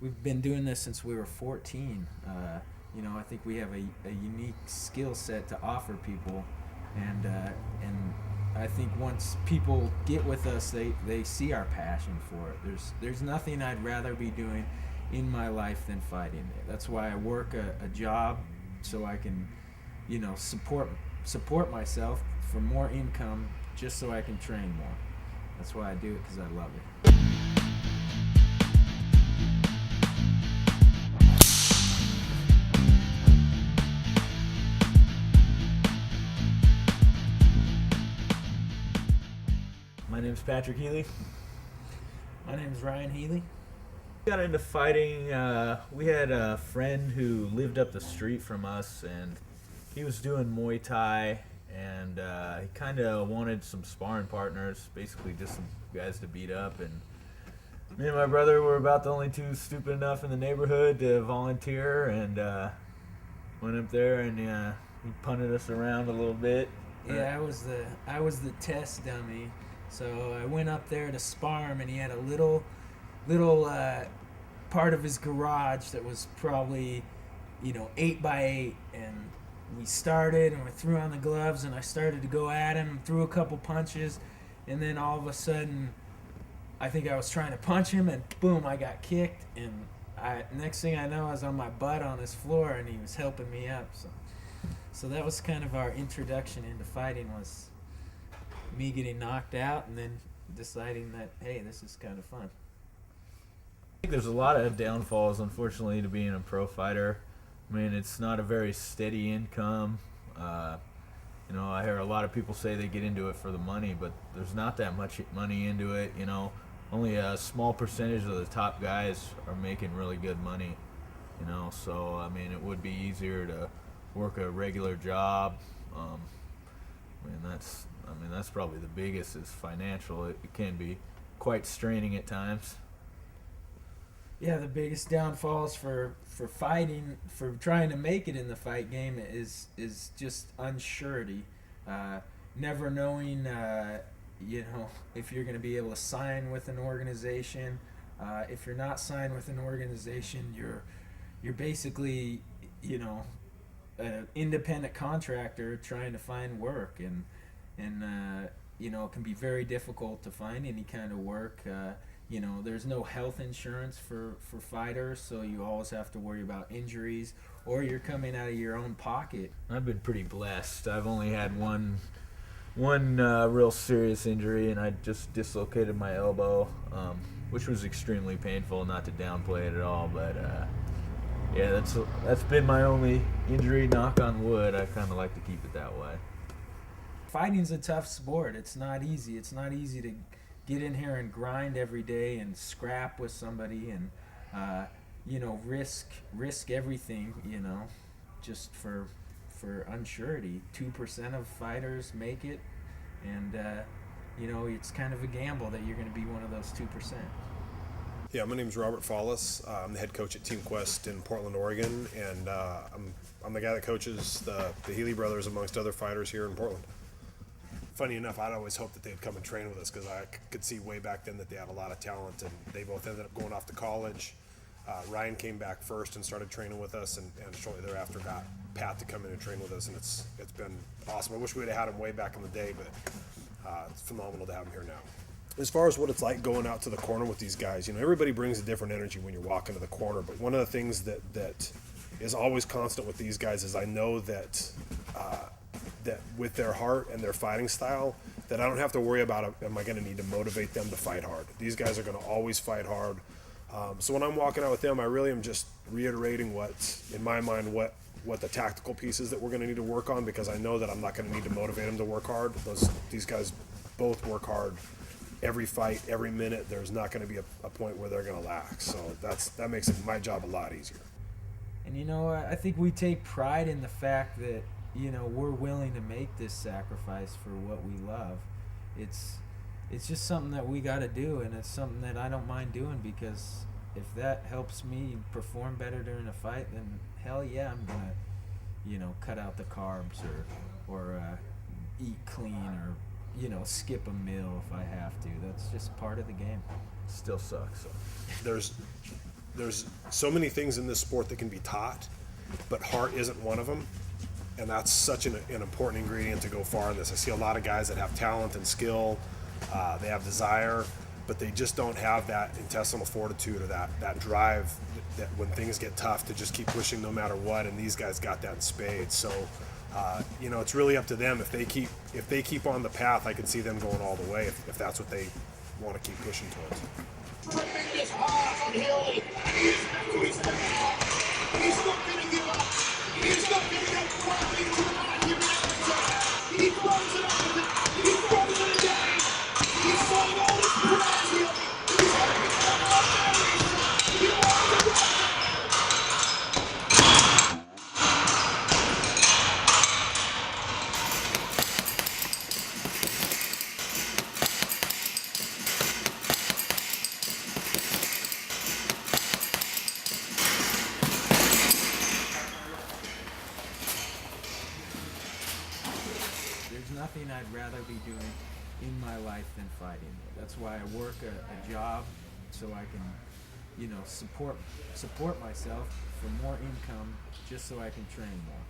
we've been doing this since we were 14. I think we have a unique skill set to offer people, and I think once people get with us, they see our passion for it. There's nothing I'd rather be doing in my life than fighting. That's why I work a job, so I can, support myself for more income, just so I can train more. That's why I do it, because I love it. My name's Patrick Healy. My name's Ryan Healy. Got into fighting. We had a friend who lived up the street from us, and he was doing Muay Thai, and he kind of wanted some sparring partners, basically just some guys to beat up. And me and my brother were about the only two stupid enough in the neighborhood to volunteer, and went up there, and he punted us around a little bit. Yeah, I was the test dummy. So I went up there to spar him, and he had a little part of his garage that was probably 8x8, and we started and we threw on the gloves, and I started to go at him, threw a couple punches, and then all of a sudden I think I was trying to punch him, and boom, I got kicked, and next thing I know I was on my butt on his floor, and he was helping me up. So that was kind of our introduction into fighting, was me getting knocked out and then deciding that, hey, this is kind of fun. I think there's a lot of downfalls, unfortunately, to being a pro fighter. I mean, it's not a very steady income. I hear a lot of people say they get into it for the money, but there's not that much money into it. Only a small percentage of the top guys are making really good money. So I mean, it would be easier to work a regular job. That's probably the biggest, is financial. It can be quite straining at times. Yeah, the biggest downfalls for fighting, for trying to make it in the fight game, is just unsurety. Never knowing, if you're going to be able to sign with an organization. If you're not signed with an organization, you're basically, an independent contractor trying to find work, and it can be very difficult to find any kind of work. There's no health insurance for fighters, so you always have to worry about injuries, or you're coming out of your own pocket. I've been pretty blessed. I've only had one real serious injury, and I just dislocated my elbow, which was extremely painful, not to downplay it at all, but yeah, that's been my only injury, knock on wood. I kind of like to keep it that way. Fighting's a tough sport. It's not easy. It's not easy to get in here and grind every day and scrap with somebody and risk everything, just for unsurety. 2% of fighters make it, and it's kind of a gamble that you're going to be one of those 2%. Yeah, my name's Robert Follis. I'm the head coach at Team Quest in Portland, Oregon, and I'm the guy that coaches the Healy brothers, amongst other fighters here in Portland. Funny enough, I'd always hoped that they'd come and train with us, because I could see way back then that they had a lot of talent, and they both ended up going off to college. Ryan came back first and started training with us, and shortly thereafter got Pat to come in and train with us, and it's been awesome. I wish we'd have had him way back in the day, but it's phenomenal to have him here now. As far as what it's like going out to the corner with these guys, everybody brings a different energy when you're walking to the corner, but one of the things that is always constant with these guys is I know that with their heart and their fighting style, that I don't have to worry about, am I going to need to motivate them to fight hard. These guys are going to always fight hard. So when I'm walking out with them, I really am just reiterating in my mind, what the tactical pieces that we're going to need to work on, because I know that I'm not going to need to motivate them to work hard. These guys both work hard every fight, every minute. There's not going to be a point where they're going to lax. So that makes my job a lot easier. And I think we take pride in the fact that we're willing to make this sacrifice for what we love. It's just something that we got to do, and it's something that I don't mind doing, because if that helps me perform better during a fight, then hell yeah, I'm gonna cut out the carbs or eat clean, or skip a meal if I have to. That's just part of the game. Still sucks. So. there's so many things in this sport that can be taught, but heart isn't one of them. And that's such an important ingredient to go far in this. I see a lot of guys that have talent and skill, they have desire, but they just don't have that intestinal fortitude or that drive that when things get tough to just keep pushing no matter what. And these guys got that in spades. So, you know, it's really up to them. If they keep on the path, I could see them going all the way if that's what they want to keep pushing towards. Tremendous pass on Healy. He's not going to give up. He's not going to go quietly to the man. Give it up to him. He throws it up. He throws it again. He's falling all his prayers, Healy. He's having it all out there. He wants to run. There's nothing I'd rather be doing in my life than fighting. That's why I work a job so I can, you know, support myself for more income, just so I can train more.